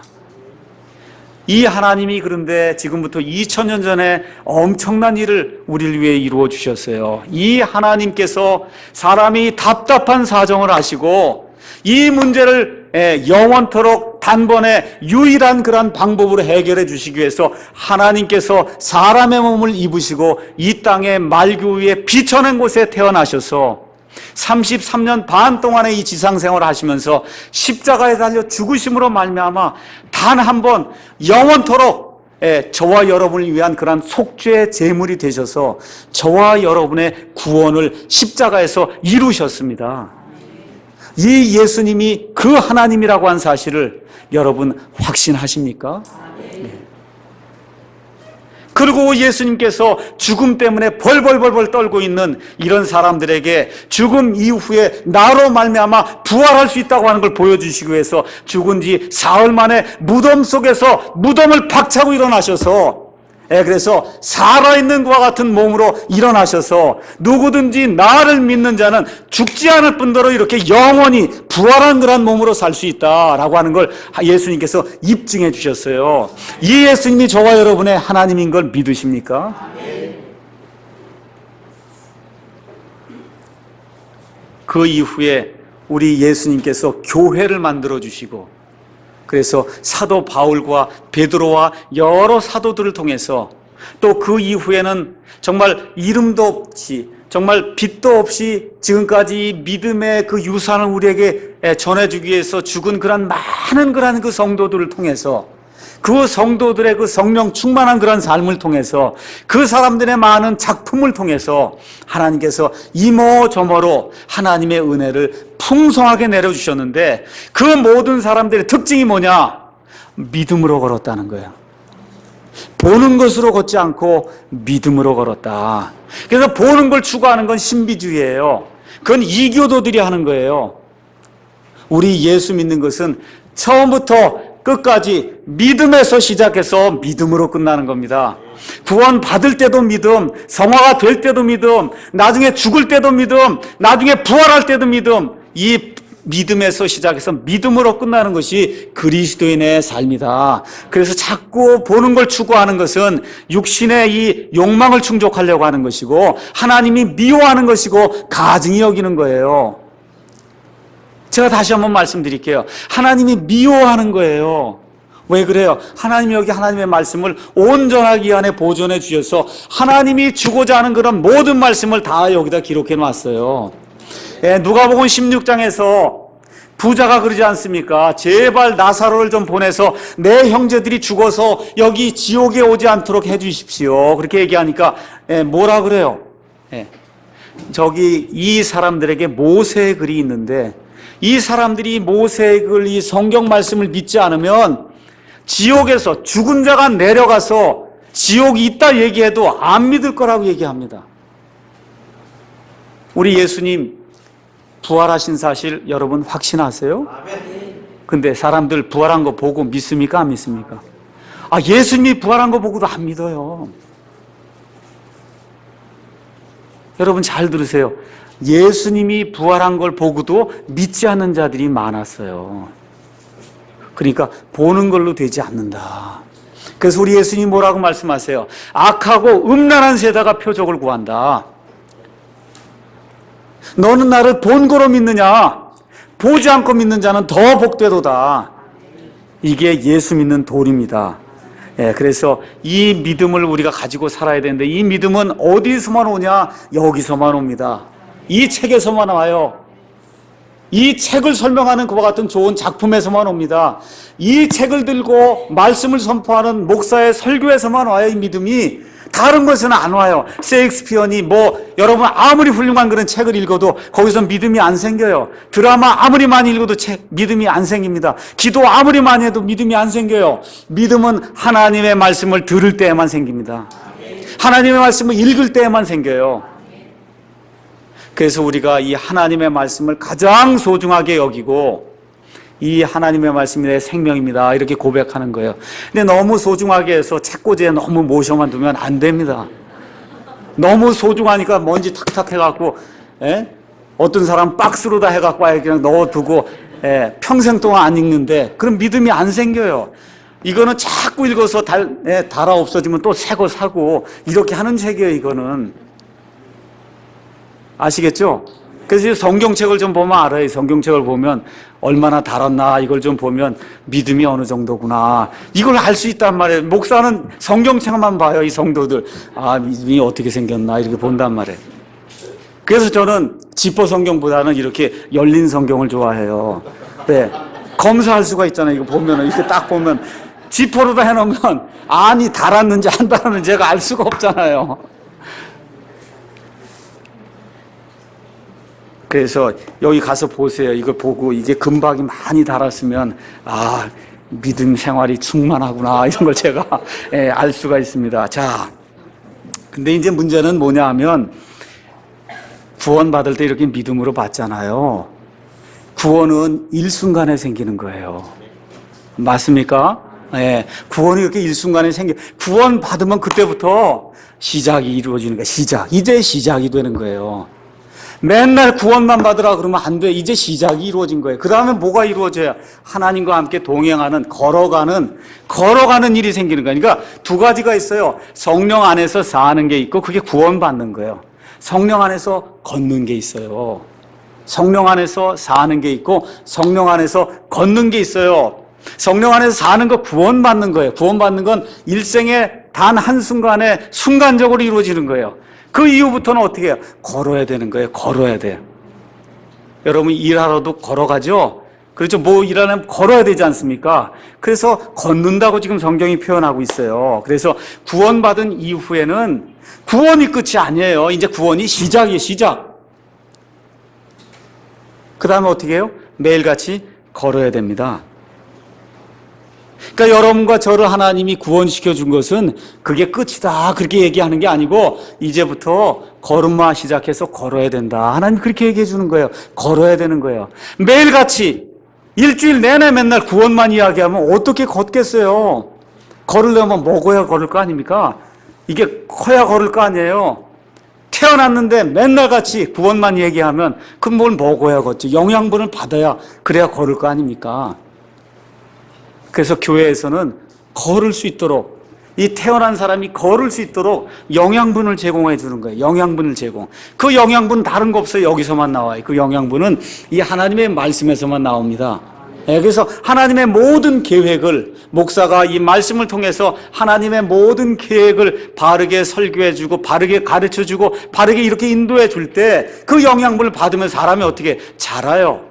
이 하나님이 그런데 지금부터 2000년 전에 엄청난 일을 우리를 위해 이루어 주셨어요. 이 하나님께서 사람이 답답한 사정을 아시고 이 문제를 영원토록 단번에 유일한 그런 방법으로 해결해 주시기 위해서 하나님께서 사람의 몸을 입으시고 이 땅의 말구 위에 비천한 곳에 태어나셔서 33년 반 동안의 이 지상생활을 하시면서 십자가에 달려 죽으심으로 말미암아 단 한 번 영원토록 저와 여러분을 위한 그런 속죄의 제물이 되셔서 저와 여러분의 구원을 십자가에서 이루셨습니다. 이 예수님이 그 하나님이라고 한 사실을 여러분 확신하십니까? 그리고 예수님께서 죽음 때문에 벌벌벌벌 떨고 있는 이런 사람들에게 죽음 이후에 나로 말미암아 부활할 수 있다고 하는 걸 보여주시기 위해서 죽은 지 사흘 만에 무덤 속에서 무덤을 박차고 일어나셔서 그래서 살아있는 것과 같은 몸으로 일어나셔서 누구든지 나를 믿는 자는 죽지 않을 뿐더러 이렇게 영원히 부활한 그런 몸으로 살 수 있다라고 하는 걸 예수님께서 입증해 주셨어요. 이 예수님이 저와 여러분의 하나님인 걸 믿으십니까? 그 이후에 우리 예수님께서 교회를 만들어 주시고 그래서 사도 바울과 베드로와 여러 사도들을 통해서 또 그 이후에는 정말 이름도 없이 정말 빛도 없이 지금까지 믿음의 그 유산을 우리에게 전해주기 위해서 죽은 그런 많은 그런 그 성도들을 통해서 그 성도들의 그 성령 충만한 그런 삶을 통해서 그 사람들의 많은 작품을 통해서 하나님께서 이모저모로 하나님의 은혜를 풍성하게 내려주셨는데 그 모든 사람들의 특징이 뭐냐? 믿음으로 걸었다는 거예요. 보는 것으로 걷지 않고 믿음으로 걸었다. 그래서 보는 걸 추구하는 건 신비주의예요. 그건 이교도들이 하는 거예요. 우리 예수 믿는 것은 처음부터 끝까지 믿음에서 시작해서 믿음으로 끝나는 겁니다. 구원 받을 때도 믿음, 성화가 될 때도 믿음, 나중에 죽을 때도 믿음, 나중에 부활할 때도 믿음. 이 믿음에서 시작해서 믿음으로 끝나는 것이 그리스도인의 삶이다. 그래서 자꾸 보는 걸 추구하는 것은 육신의 이 욕망을 충족하려고 하는 것이고 하나님이 미워하는 것이고 가증히 여기는 거예요. 제가 다시 한번 말씀드릴게요. 하나님이 미워하는 거예요. 왜 그래요? 하나님이 여기 하나님의 말씀을 온전하기 위해 보존해 주셔서 하나님이 주고자 하는 그런 모든 말씀을 다 여기다 기록해 놨어요. 누가복음 16장에서 부자가 그러지 않습니까? 제발 나사로를 좀 보내서 내 형제들이 죽어서 여기 지옥에 오지 않도록 해 주십시오. 그렇게 얘기하니까 뭐라 그래요? 저기 이 사람들에게 모세의 글이 있는데 이 사람들이 모세의 글, 이 성경 말씀을 믿지 않으면 지옥에서 죽은 자가 내려가서 지옥이 있다 얘기해도 안 믿을 거라고 얘기합니다. 우리 예수님 부활하신 사실 여러분 확신하세요? 근데 사람들 부활한 거 보고 믿습니까? 안 믿습니까? 예수님이 부활한 거 보고도 안 믿어요. 여러분 잘 들으세요. 예수님이 부활한 걸 보고도 믿지 않는 자들이 많았어요. 그러니까 보는 걸로 되지 않는다. 그래서 우리 예수님이 뭐라고 말씀하세요? 악하고 음란한 세대가 표적을 구한다. 너는 나를 본 거로 믿느냐? 보지 않고 믿는 자는 더 복되도다. 이게 예수 믿는 도리입니다. 그래서 이 믿음을 우리가 가지고 살아야 되는데 이 믿음은 어디서만 오냐? 여기서만 옵니다. 이 책에서만 와요. 이 책을 설명하는 그와 같은 좋은 작품에서만 옵니다. 이 책을 들고 말씀을 선포하는 목사의 설교에서만 와요. 이 믿음이. 다른 것은 안 와요. 셰익스피어니 여러분 아무리 훌륭한 그런 책을 읽어도 거기서 믿음이 안 생겨요. 드라마 아무리 많이 읽어도 믿음이 안 생깁니다. 기도 아무리 많이 해도 믿음이 안 생겨요. 믿음은 하나님의 말씀을 들을 때에만 생깁니다. 하나님의 말씀을 읽을 때에만 생겨요. 그래서 우리가 이 하나님의 말씀을 가장 소중하게 여기고 이 하나님의 말씀이 내 생명입니다 이렇게 고백하는 거예요. 근데 너무 소중하게 해서 책꽂이에 너무 모셔만 두면 안 됩니다. 너무 소중하니까 먼지 탁탁 해갖고 어떤 사람 박스로다 해갖고 아예 그냥 넣어두고 평생 동안 안 읽는데 그럼 믿음이 안 생겨요. 이거는 자꾸 읽어서 달아 없어지면 또 새 거 사고 이렇게 하는 책이에요. 이거는 아시겠죠? 그래서 성경책을 좀 보면 알아요. 성경책을 보면 얼마나 달았나 이걸 좀 보면 믿음이 어느 정도구나 이걸 알 수 있단 말이에요. 목사는 성경책만 봐요. 이 성도들 믿음이 어떻게 생겼나 이렇게 본단 말이에요. 그래서 저는 지퍼 성경보다는 이렇게 열린 성경을 좋아해요. 네. 검사할 수가 있잖아요. 이거 보면 이렇게 딱 보면 지퍼로 다 해놓으면 안이 달았는지 안 달았는지 제가 알 수가 없잖아요. 그래서 여기 가서 보세요. 이걸 보고 이게 금박이 많이 달았으면 믿음 생활이 충만하구나 이런 걸 제가 알 수가 있습니다. 자, 근데 이제 문제는 뭐냐 하면 구원받을 때 이렇게 믿음으로 받잖아요. 구원은 일순간에 생기는 거예요. 맞습니까? 구원이 이렇게 일순간에 구원 받으면 그때부터 시작이 이루어지는 거예요. 이제 시작이 되는 거예요. 맨날 구원만 받으라 그러면 안 돼. 이제 시작이 이루어진 거예요. 그 다음에 뭐가 이루어져야 하나님과 함께 동행하는 걸어가는 일이 생기는 거예요. 그러니까 두 가지가 있어요. 성령 안에서 사는 게 있고 그게 구원받는 거예요. 성령 안에서 걷는 게 있어요. 성령 안에서 사는 게 있고 성령 안에서 걷는 게 있어요. 성령 안에서 사는 거 구원받는 거예요. 구원받는 건 일생의 단 한순간에 순간적으로 이루어지는 거예요. 그 이후부터는 어떻게 해요? 걸어야 되는 거예요. 걸어야 돼요. 여러분 일하러도 걸어가죠? 그렇죠. 일하려면 걸어야 되지 않습니까? 그래서 걷는다고 지금 성경이 표현하고 있어요. 그래서 구원받은 이후에는 구원이 끝이 아니에요. 이제 구원이 시작이에요. 시작. 그 다음에 어떻게 해요? 매일같이 걸어야 됩니다. 그러니까 여러분과 저를 하나님이 구원시켜 준 것은 그게 끝이다 그렇게 얘기하는 게 아니고 이제부터 걸음마 시작해서 걸어야 된다. 하나님 그렇게 얘기해 주는 거예요. 걸어야 되는 거예요. 매일같이 일주일 내내 맨날 구원만 이야기하면 어떻게 걷겠어요? 걸으려면 먹어야 걸을 거 아닙니까? 이게 커야 걸을 거 아니에요. 태어났는데 맨날 같이 구원만 얘기하면 그럼 뭘 먹어야 걷지. 영양분을 받아야 그래야 걸을 거 아닙니까? 그래서 교회에서는 걸을 수 있도록 이 태어난 사람이 걸을 수 있도록 영양분을 제공해 주는 거예요. 영양분을 제공. 그 영양분 다른 거 없어요. 여기서만 나와요. 그 영양분은 이 하나님의 말씀에서만 나옵니다. 그래서 하나님의 모든 계획을 목사가 이 말씀을 통해서 하나님의 모든 계획을 바르게 설교해 주고 바르게 가르쳐 주고 바르게 이렇게 인도해 줄 때 그 영양분을 받으면 사람이 어떻게 자라요.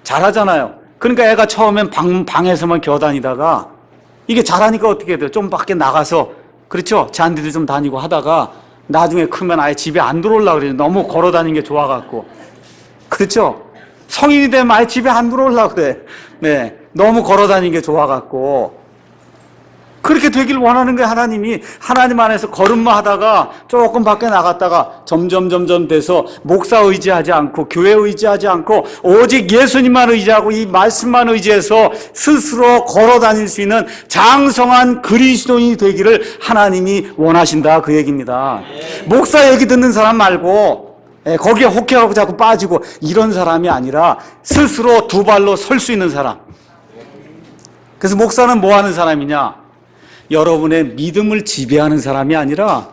자라잖아요. 그러니까 애가 처음엔 방에서만 겨다니다가 이게 자라니까 어떻게 돼요? 좀 밖에 나가서 그렇죠? 잔디도 좀 다니고 하다가 나중에 크면 아예 집에 안 들어오려고 그래요. 너무 걸어 다니는 게 좋아갖고. 그렇죠? 성인이 되면 아예 집에 안 들어오려고 그래. 네. 너무 걸어 다니는 게 좋아갖고. 그렇게 되길 원하는 거예요. 하나님이. 하나님 안에서 걸음마 하다가 조금 밖에 나갔다가 점점 돼서 목사 의지하지 않고 교회 의지하지 않고 오직 예수님만 의지하고 이 말씀만 의지해서 스스로 걸어 다닐 수 있는 장성한 그리스도인이 되기를 하나님이 원하신다 그 얘기입니다. 목사 얘기 듣는 사람 말고 거기에 혹해하고 자꾸 빠지고 이런 사람이 아니라 스스로 두 발로 설 수 있는 사람. 그래서 목사는 뭐 하는 사람이냐? 여러분의 믿음을 지배하는 사람이 아니라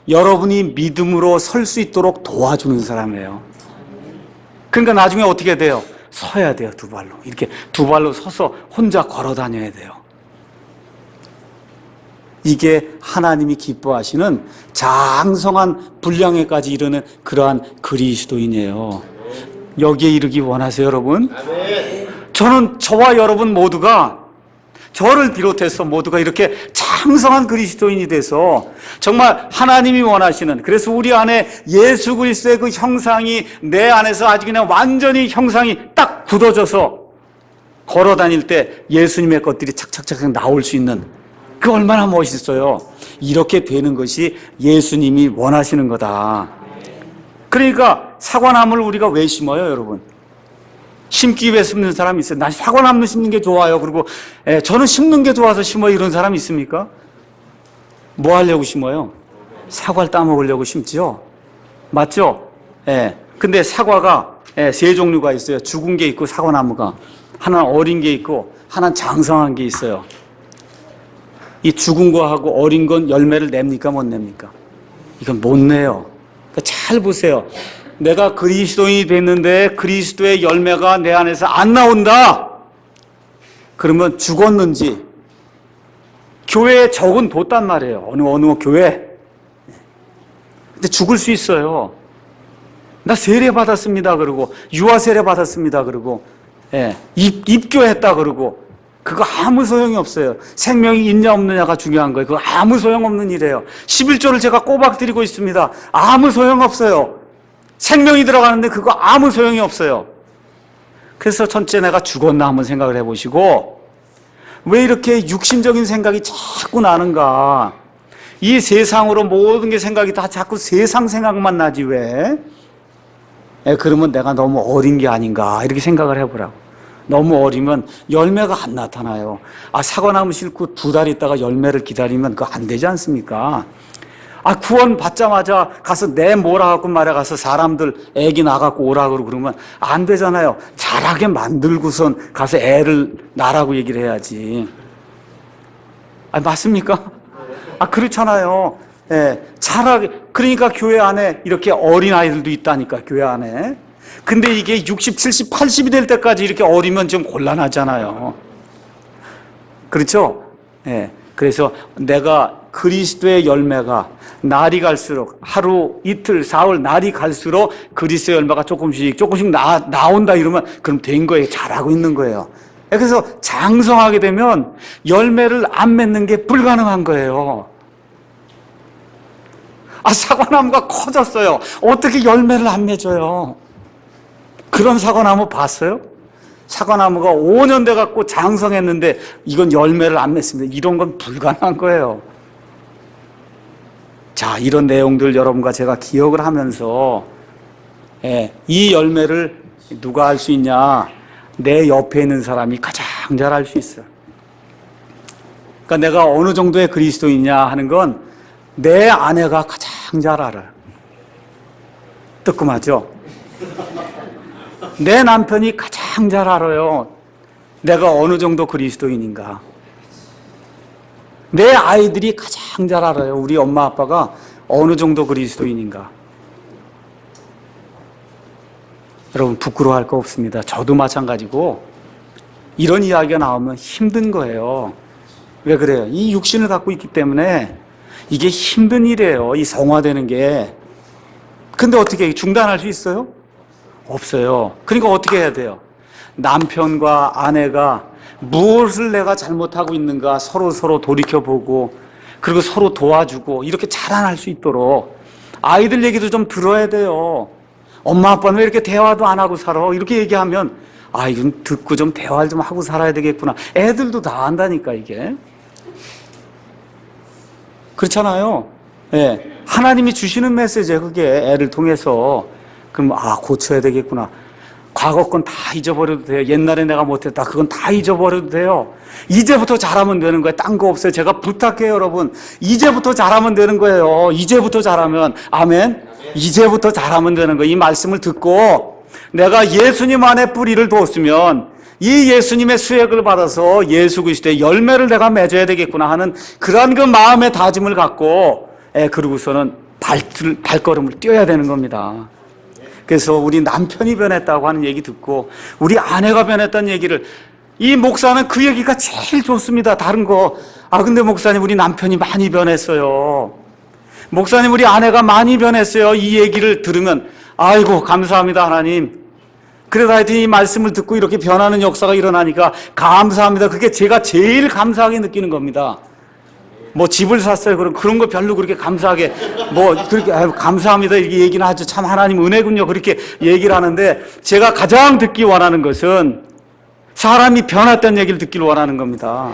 여러분이 믿음으로 설 수 있도록 도와주는 사람이에요. 그러니까 나중에 어떻게 돼요? 서야 돼요. 두 발로. 이렇게 두 발로 서서 혼자 걸어 다녀야 돼요. 이게 하나님이 기뻐하시는 장성한 분량에까지 이르는 그러한 그리스도인이에요. 여기에 이르기 원하세요, 여러분? 저는 저와 여러분 모두가, 저를 비롯해서 모두가 이렇게 장성한 그리스도인이 돼서 정말 하나님이 원하시는, 그래서 우리 안에 예수 그리스도의 그 형상이 내 안에서 아주 그냥 완전히 형상이 딱 굳어져서 걸어 다닐 때 예수님의 것들이 착착착 나올 수 있는, 그 얼마나 멋있어요. 이렇게 되는 것이 예수님이 원하시는 거다. 그러니까 사과나무를 우리가 왜 심어요, 여러분? 심기 위해 심는 사람이 있어요. 나 사과나무 심는 게 좋아요. 그리고 저는 심는 게 좋아서 심어요. 이런 사람이 있습니까? 뭐 하려고 심어요? 사과를 따먹으려고 심지요. 맞죠? 근데 사과가 세 종류가 있어요. 죽은 게 있고 사과나무가. 하나는 어린 게 있고 하나는 장성한 게 있어요. 이 죽은 거하고 어린 건 열매를 냅니까 못 냅니까? 이건 못 내요. 그러니까 잘 보세요. 내가 그리스도인이 됐는데 그리스도의 열매가 내 안에서 안 나온다. 그러면 죽었는지, 교회에 적은 뒀단 말이에요. 어느 교회. 근데 죽을 수 있어요. 나 세례 받았습니다. 그러고 유아 세례 받았습니다. 그러고 입교했다. 그러고 그거 아무 소용이 없어요. 생명이 있냐 없느냐가 중요한 거예요. 그거 아무 소용없는 일이에요. 11조를 제가 꼬박 드리고 있습니다. 아무 소용없어요. 생명이 들어가는데 그거 아무 소용이 없어요. 그래서 전체 내가 죽었나 한번 생각을 해보시고, 왜 이렇게 육신적인 생각이 자꾸 나는가? 이 세상으로 모든 게 생각이 다 자꾸 세상 생각만 나지 왜? 그러면 내가 너무 어린 게 아닌가 이렇게 생각을 해보라고. 너무 어리면 열매가 안 나타나요. 사과나무 심고 2달 있다가 열매를 기다리면 그거 안 되지 않습니까? 구원 받자마자 가서 내 뭐라 갖고 말해 가서 사람들 애기 나갖고 오라고 그러면 안 되잖아요. 잘하게 만들고선 가서 애를 낳으라고 얘기를 해야지. 맞습니까? 그렇잖아요. 잘하게. 그러니까 교회 안에 이렇게 어린 아이들도 있다니까, 교회 안에. 근데 이게 60, 70, 80이 될 때까지 이렇게 어리면 좀 곤란하잖아요. 그렇죠? 그래서 내가 그리스도의 열매가 날이 갈수록, 하루, 이틀, 사흘, 날이 갈수록 그리스도의 열매가 조금씩 나온다 이러면 그럼 된 거예요. 잘하고 있는 거예요. 그래서 장성하게 되면 열매를 안 맺는 게 불가능한 거예요. 사과나무가 커졌어요. 어떻게 열매를 안 맺어요? 그런 사과나무 봤어요? 사과나무가 5년 돼갖고 장성했는데 이건 열매를 안 맺습니다. 이런 건 불가능한 거예요. 자, 이런 내용들 여러분과 제가 기억을 하면서 이 열매를 누가 알 수 있냐? 내 옆에 있는 사람이 가장 잘 알 수 있어요. 그러니까 내가 어느 정도의 그리스도이냐 하는 건 내 아내가 가장 잘 알아요. 뜨끔하죠? 내 남편이 가장 잘 알아요. 내가 어느 정도 그리스도인인가. 내 아이들이 가장 잘 알아요. 우리 엄마 아빠가 어느 정도 그리스도인인가. 여러분 부끄러워할 거 없습니다. 저도 마찬가지고 이런 이야기가 나오면 힘든 거예요. 왜 그래요? 이 육신을 갖고 있기 때문에 이게 힘든 일이에요. 이 성화되는 게. 근데 어떻게 중단할 수 있어요? 없어요. 그러니까 어떻게 해야 돼요? 남편과 아내가 무엇을 내가 잘못하고 있는가 서로 돌이켜보고, 그리고 서로 도와주고 이렇게 자라날 수 있도록 아이들 얘기도 좀 들어야 돼요. 엄마 아빠는 왜 이렇게 대화도 안 하고 살아? 이렇게 얘기하면 이건 듣고 좀 대화를 좀 하고 살아야 되겠구나. 애들도 다 안다니까 이게. 그렇잖아요. 하나님이 주시는 메시지예요. 그게 애를 통해서. 그럼 고쳐야 되겠구나. 과거 건 다 잊어버려도 돼요. 옛날에 내가 못했다. 그건 다 잊어버려도 돼요. 이제부터 잘하면 되는 거예요. 딴 거 없어요. 제가 부탁해요, 여러분. 이제부터 잘하면 되는 거예요. 이제부터 잘하면. 아멘. 이제부터 잘하면 되는 거예요. 이 말씀을 듣고 내가 예수님 안에 뿌리를 뒀으면 이 예수님의 수액을 받아서 예수 그리스도의 열매를 내가 맺어야 되겠구나 하는 그런 그 마음의 다짐을 갖고 그러고서는 발걸음을 뛰어야 되는 겁니다. 그래서 우리 남편이 변했다고 하는 얘기 듣고 우리 아내가 변했다는 얘기를, 이 목사는 그 얘기가 제일 좋습니다. 다른 거. 근데 목사님 우리 남편이 많이 변했어요. 목사님 우리 아내가 많이 변했어요. 이 얘기를 들으면 아이고 감사합니다 하나님. 그래서 하여튼 이 말씀을 듣고 이렇게 변하는 역사가 일어나니까 감사합니다. 그게 제가 제일 감사하게 느끼는 겁니다. 뭐 집을 샀어요. 그런 거 별로 그렇게 감사하게 뭐 그렇게 감사합니다 이렇게 얘기는 하죠. 참 하나님 은혜군요. 그렇게 얘기를 하는데 제가 가장 듣기 원하는 것은 사람이 변했다는 얘기를 듣기를 원하는 겁니다.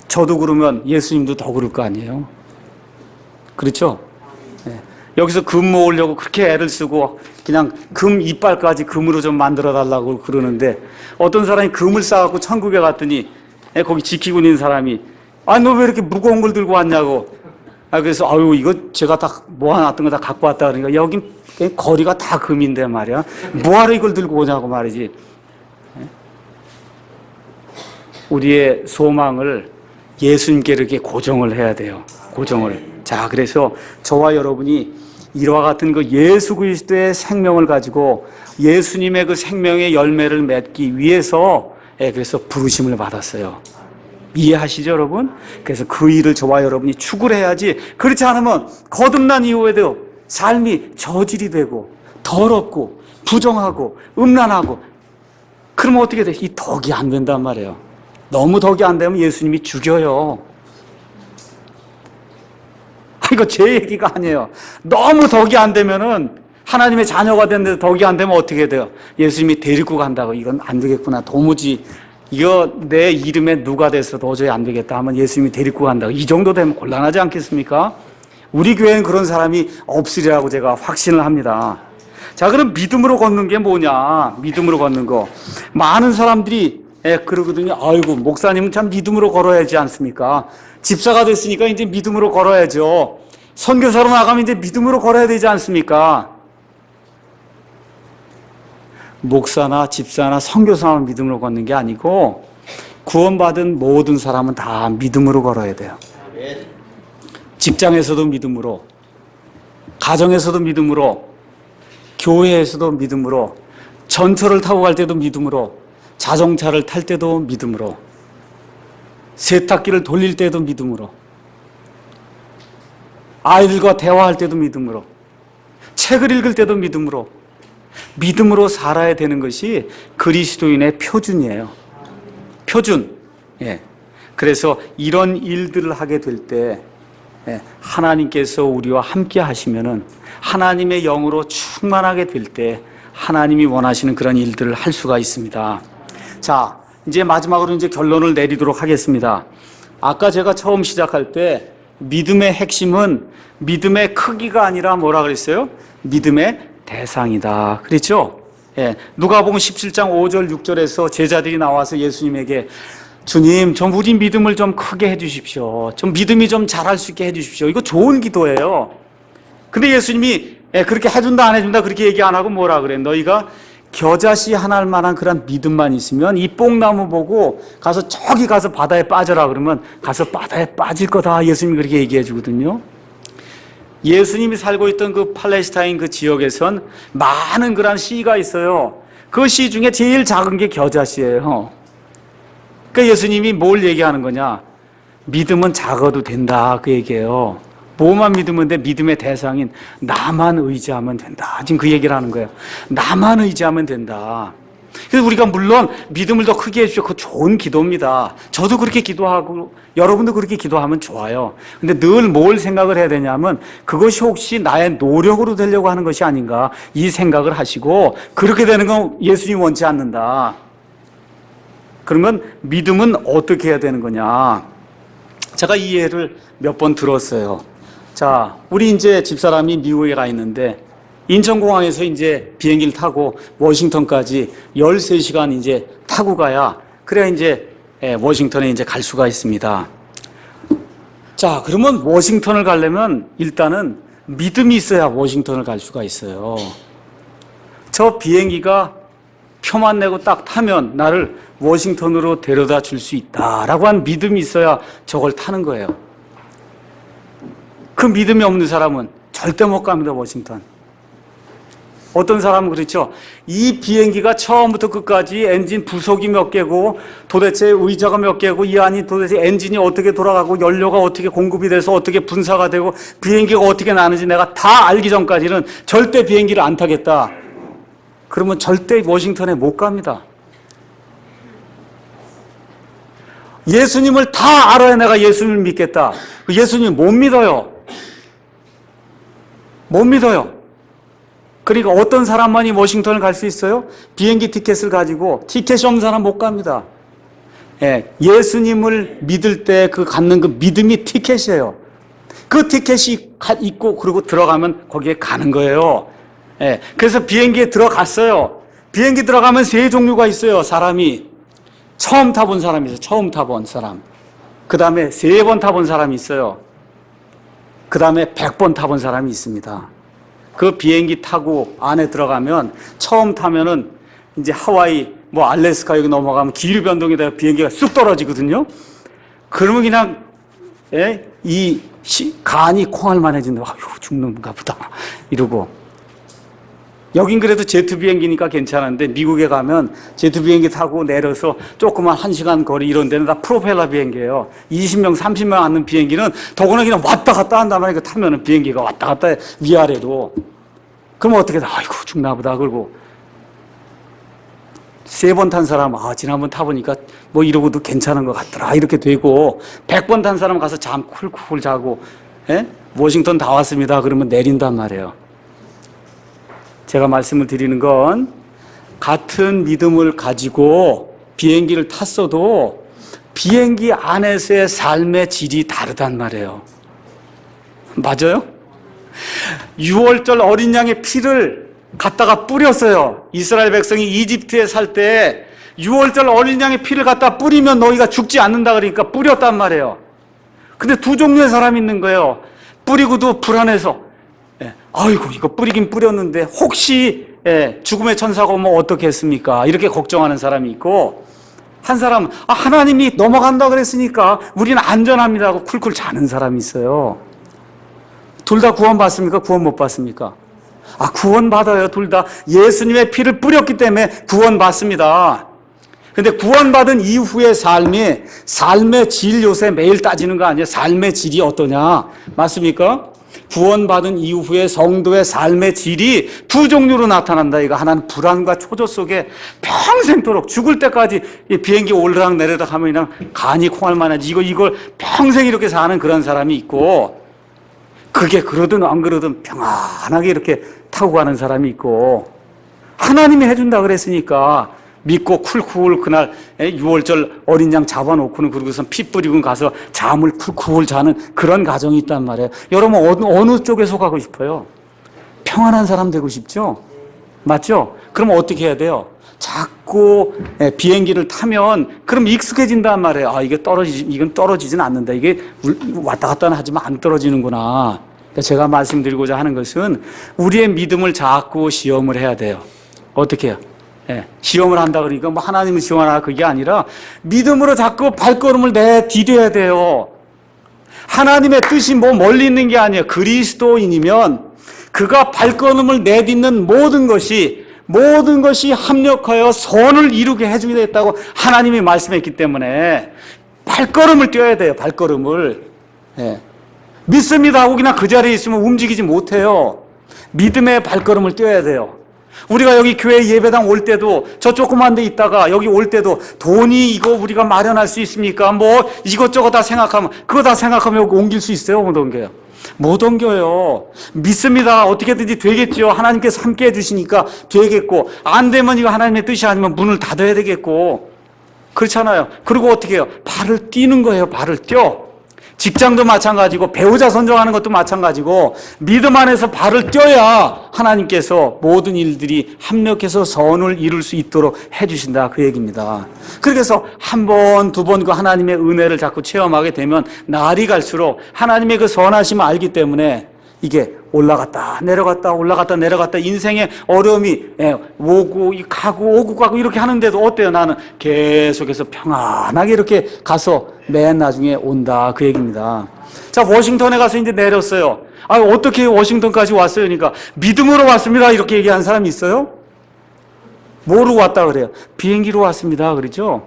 저도 그러면 예수님도 더 그럴 거 아니에요? 그렇죠? 네. 여기서 금 모으려고 그렇게 애를 쓰고 그냥 금 이빨까지 금으로 좀 만들어 달라고 그러는데 어떤 사람이 금을 싸갖고 천국에 갔더니 거기 지키고 있는 사람이 너 왜 이렇게 무거운 걸 들고 왔냐고. 그래서 이거 제가 다 모아놨던 거 다 갖고 왔다 그러니까 여긴 거리가 다 금인데 말이야. 뭐하러 이걸 들고 오냐고 말이지. 우리의 소망을 예수님께 이렇게 고정을 해야 돼요. 고정을. 자, 그래서 저와 여러분이 이와 같은 그 예수 그리스도의 생명을 가지고 예수님의 그 생명의 열매를 맺기 위해서 그래서 부르심을 받았어요. 이해하시죠, 여러분? 그래서 그 일을 저와 여러분이 추구를 해야지. 그렇지 않으면 거듭난 이후에도 삶이 저질이 되고 더럽고 부정하고 음란하고 그러면 어떻게 돼? 이 덕이 안 된단 말이에요. 너무 덕이 안 되면 예수님이 죽여요. 이거 제 얘기가 아니에요. 너무 덕이 안 되면은 하나님의 자녀가 됐는데 덕이 안 되면 어떻게 돼요? 예수님이 데리고 간다고. 이건 안 되겠구나. 도무지 이거 내 이름에 누가 돼서 도저히 안 되겠다 하면 예수님이 데리고 간다고. 이 정도 되면 곤란하지 않겠습니까? 우리 교회는 그런 사람이 없으리라고 제가 확신을 합니다. 자, 그럼 믿음으로 걷는 게 뭐냐? 믿음으로 걷는 거. 많은 사람들이 그러거든요. 아이고, 목사님은 참 믿음으로 걸어야지 않습니까? 집사가 됐으니까 이제 믿음으로 걸어야죠. 선교사로 나가면 이제 믿음으로 걸어야 되지 않습니까? 목사나 집사나 선교사만 믿음으로 걷는 게 아니고 구원받은 모든 사람은 다 믿음으로 걸어야 돼요. 직장에서도 믿음으로, 가정에서도 믿음으로, 교회에서도 믿음으로, 전철을 타고 갈 때도 믿음으로, 자동차를 탈 때도 믿음으로, 세탁기를 돌릴 때도 믿음으로, 아이들과 대화할 때도 믿음으로, 책을 읽을 때도 믿음으로, 믿음으로 살아야 되는 것이 그리스도인의 표준이에요. 표준. 그래서 이런 일들을 하게 될 때 하나님께서 우리와 함께 하시면은 하나님의 영으로 충만하게 될 때 하나님이 원하시는 그런 일들을 할 수가 있습니다. 자, 이제 마지막으로 이제 결론을 내리도록 하겠습니다. 아까 제가 처음 시작할 때 믿음의 핵심은 믿음의 크기가 아니라 뭐라 그랬어요? 믿음의 대상이다. 그렇죠? 누가복음 17장 5절 6절에서 제자들이 나와서 예수님에게 주님, 좀 우리 믿음을 좀 크게 해주십시오. 좀 믿음이 좀 잘할 수 있게 해주십시오. 이거 좋은 기도예요. 근데 예수님이 그렇게 해준다 안 해준다 그렇게 얘기 안 하고 뭐라 그래? 너희가 겨자씨 하나할 만한 그런 믿음만 있으면 이 뽕나무 보고 가서 저기 가서 바다에 빠져라 그러면 가서 바다에 빠질 거다. 예수님이 그렇게 얘기해 주거든요. 예수님이 살고 있던 그 팔레스타인 그 지역에선 많은 그런 씨가 있어요. 그 씨 중에 제일 작은 게 겨자씨예요. 그러니까 예수님이 뭘 얘기하는 거냐? 믿음은 작아도 된다 그 얘기예요. 뭐만 믿으면 돼? 믿음의 대상인 나만 의지하면 된다. 지금 그 얘기를 하는 거예요. 나만 의지하면 된다. 그래서 우리가 물론 믿음을 더 크게 해주죠. 그거 좋은 기도입니다. 저도 그렇게 기도하고 여러분도 그렇게 기도하면 좋아요. 근데 늘 뭘 생각을 해야 되냐면 그것이 혹시 나의 노력으로 되려고 하는 것이 아닌가 이 생각을 하시고 그렇게 되는 건 예수님이 원치 않는다. 그러면 믿음은 어떻게 해야 되는 거냐? 제가 이 예를 몇 번 들었어요. 자, 우리 이제 집사람이 미국에 가 있는데 인천공항에서 이제 비행기를 타고 워싱턴까지 13시간 이제 타고 가야 그래야 이제 워싱턴에 이제 갈 수가 있습니다. 자, 그러면 워싱턴을 가려면 일단은 믿음이 있어야 워싱턴을 갈 수가 있어요. 저 비행기가 표만 내고 딱 타면 나를 워싱턴으로 데려다 줄 수 있다라고 한 믿음이 있어야 저걸 타는 거예요. 그 믿음이 없는 사람은 절대 못 갑니다, 워싱턴. 어떤 사람은 그렇죠. 이 비행기가 처음부터 끝까지 엔진 부속이 몇 개고 도대체 의자가 몇 개고 이 안이 도대체 엔진이 어떻게 돌아가고 연료가 어떻게 공급이 돼서 어떻게 분사가 되고 비행기가 어떻게 나는지 내가 다 알기 전까지는 절대 비행기를 안 타겠다. 그러면 절대 워싱턴에 못 갑니다. 예수님을 다 알아야 내가 예수님을 믿겠다. 예수님 못 믿어요. 못 믿어요. 그러니까 어떤 사람만이 워싱턴을 갈 수 있어요? 비행기 티켓을 가지고 티켓이 없는 사람 못 갑니다. 예, 예수님을 믿을 때 그 갖는 그 믿음이 티켓이에요. 그 티켓이 있고 그리고 들어가면 거기에 가는 거예요. 예, 그래서 비행기에 들어갔어요. 비행기 들어가면 세 종류가 있어요. 사람이 처음 타본 사람이 있어요. 처음 타본 사람. 그 다음에 3번 타본 사람이 있어요. 그 다음에 100번 타본 사람이 있습니다. 그 비행기 타고 안에 들어가면 처음 타면은 이제 하와이 뭐 알래스카 여기 넘어가면 기류 변동이 돼서 비행기가 쑥 떨어지거든요. 그러면 그냥 이 간이 콩알만해진다. 아유 죽는가 보다 이러고. 여긴 그래도 제트 비행기니까 괜찮은데 미국에 가면 제트 비행기 타고 내려서 조그만 1시간 거리 이런 데는 다 프로펠러 비행기예요. 20명 30명 앉는 비행기는 더구나 그냥 왔다 갔다 한단 말이에요. 타면은 비행기가 왔다 갔다 해, 위아래로. 그럼 어떻게 돼? 아이고 죽나 보다. 그러고 3번 탄 사람 지난번 타보니까 뭐 이러고도 괜찮은 것 같더라 이렇게 되고 100번 탄 사람 가서 잠 쿨쿨 자고 워싱턴 다 왔습니다 그러면 내린단 말이에요. 제가 말씀을 드리는 건 같은 믿음을 가지고 비행기를 탔어도 비행기 안에서의 삶의 질이 다르단 말이에요. 맞아요? 6월절 어린 양의 피를 갖다가 뿌렸어요. 이스라엘 백성이 이집트에 살 때 6월절 어린 양의 피를 갖다 뿌리면 너희가 죽지 않는다 그러니까 뿌렸단 말이에요. 근데 두 종류의 사람이 있는 거예요. 뿌리고도 불안해서 아이고 이거 뿌리긴 뿌렸는데 혹시 죽음의 천사가 오면 어떻게 했습니까? 이렇게 걱정하는 사람이 있고 한 사람은 하나님이 넘어간다 그랬으니까 우리는 안전합니다 하고 쿨쿨 자는 사람이 있어요. 둘 다 구원 받습니까? 구원 못 받습니까? 구원 받아요. 둘 다 예수님의 피를 뿌렸기 때문에 구원 받습니다. 근데 구원받은 이후의 삶의 질 요새 매일 따지는 거 아니에요? 삶의 질이 어떠냐? 맞습니까? 구원받은 이후의 성도의 삶의 질이 두 종류로 나타난다. 이거 하나는 불안과 초조 속에 평생도록 죽을 때까지 비행기 오르락 내리락 하면 그냥 간이 콩알만하지. 이걸 평생 이렇게 사는 그런 사람이 있고 그게 그러든 안 그러든 평안하게 이렇게 타고 가는 사람이 있고 하나님이 해준다 그랬으니까 믿고 쿨쿨 그날 6월절 어린 양 잡아놓고는 그러고선 피 뿌리고 가서 잠을 쿨쿨 자는 그런 가정이 있단 말이에요. 여러분 어느 쪽에 속하고 싶어요? 평안한 사람 되고 싶죠? 맞죠? 그럼 어떻게 해야 돼요? 자꾸 비행기를 타면 그럼 익숙해진단 말이에요. 이건 떨어지진 않는다. 이게 왔다 갔다 하지만 안 떨어지는구나. 그러니까 제가 말씀드리고자 하는 것은 우리의 믿음을 자꾸 시험을 해야 돼요. 어떻게 해요? 시험을 한다 그러니까 뭐 하나님을 시험하라 그게 아니라 믿음으로 자꾸 발걸음을 내디뎌야 돼요. 하나님의 뜻이 뭐 멀리 있는 게 아니에요. 그리스도인이면 그가 발걸음을 내딛는 모든 것이 합력하여 선을 이루게 해주겠다고 하나님이 말씀했기 때문에 발걸음을 떼어야 돼요. 발걸음을. 믿습니다 하고 그냥 그 자리에 있으면 움직이지 못해요. 믿음의 발걸음을 떼어야 돼요. 우리가 여기 교회 예배당 올 때도 저 조그만 데 있다가 여기 올 때도 돈이 이거 우리가 마련할 수 있습니까? 뭐 이것저것 다 생각하면 그거 다 생각하면 여기 옮길 수 있어요? 못 옮겨요? 못 옮겨요. 믿습니다. 어떻게든지 되겠죠. 하나님께서 함께 해주시니까 되겠고 안 되면 이거 하나님의 뜻이 아니면 문을 닫아야 되겠고 그렇잖아요. 그리고 어떻게 해요? 발을 띄는 거예요. 발을 띄어. 직장도 마찬가지고 배우자 선정하는 것도 마찬가지고 믿음 안에서 발을 떼어야 하나님께서 모든 일들이 합력해서 선을 이룰 수 있도록 해주신다 그 얘기입니다. 그래서 한 번, 두 번 그 하나님의 은혜를 자꾸 체험하게 되면 날이 갈수록 하나님의 그 선하심을 알기 때문에 이게 올라갔다 내려갔다 인생의 어려움이 오고 가고 이렇게 하는데도 어때요? 나는 계속해서 평안하게 이렇게 가서 맨 나중에 온다 그 얘기입니다. 자, 워싱턴에 가서 이제 내렸어요. 어떻게 워싱턴까지 왔어요? 그러니까 믿음으로 왔습니다 이렇게 얘기하는 사람이 있어요? 뭐로 왔다 그래요? 비행기로 왔습니다 그러죠?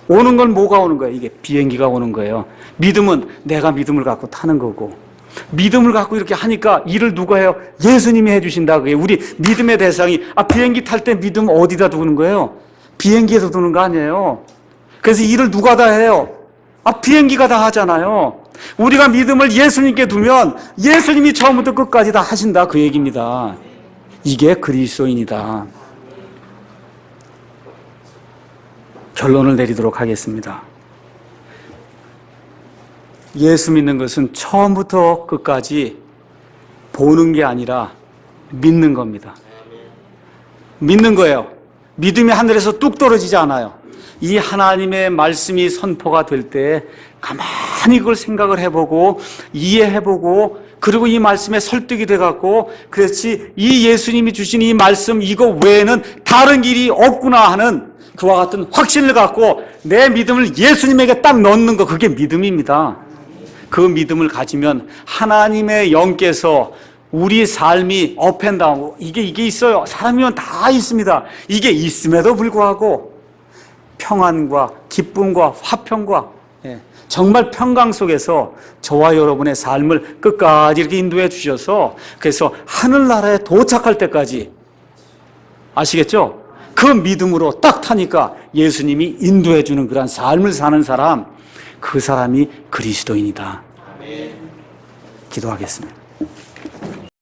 오는 건 뭐가 오는 거예요? 이게 비행기가 오는 거예요. 믿음은 내가 믿음을 갖고 타는 거고 믿음을 갖고 이렇게 하니까 일을 누가 해요? 예수님이 해주신다. 그게 우리 믿음의 대상이 비행기 탈 때 믿음 어디다 두는 거예요? 비행기에서 두는 거 아니에요. 그래서 일을 누가 다 해요? 비행기가 다 하잖아요. 우리가 믿음을 예수님께 두면 예수님이 처음부터 끝까지 다 하신다, 그 얘기입니다. 이게 그리스도인이다. 결론을 내리도록 하겠습니다. 예수 믿는 것은 처음부터 끝까지 보는 게 아니라 믿는 겁니다. 믿는 거예요. 믿음이 하늘에서 뚝 떨어지지 않아요. 이 하나님의 말씀이 선포가 될 때 가만히 그걸 생각을 해보고 이해해보고 그리고 이 말씀에 설득이 돼갖고 그렇지 이 예수님이 주신 이 말씀 이거 외에는 다른 길이 없구나 하는 그와 같은 확신을 갖고 내 믿음을 예수님에게 딱 넣는 거 그게 믿음입니다. 그 믿음을 가지면 하나님의 영께서 우리 삶이 업앤다운 이게 있어요. 사람이면 다 있습니다. 이게 있음에도 불구하고 평안과 기쁨과 화평과 정말 평강 속에서 저와 여러분의 삶을 끝까지 이렇게 인도해 주셔서 그래서 하늘나라에 도착할 때까지 아시겠죠? 그 믿음으로 딱 타니까 예수님이 인도해 주는 그런 삶을 사는 사람 그 사람이 그리스도인이다. 기도하겠습니다.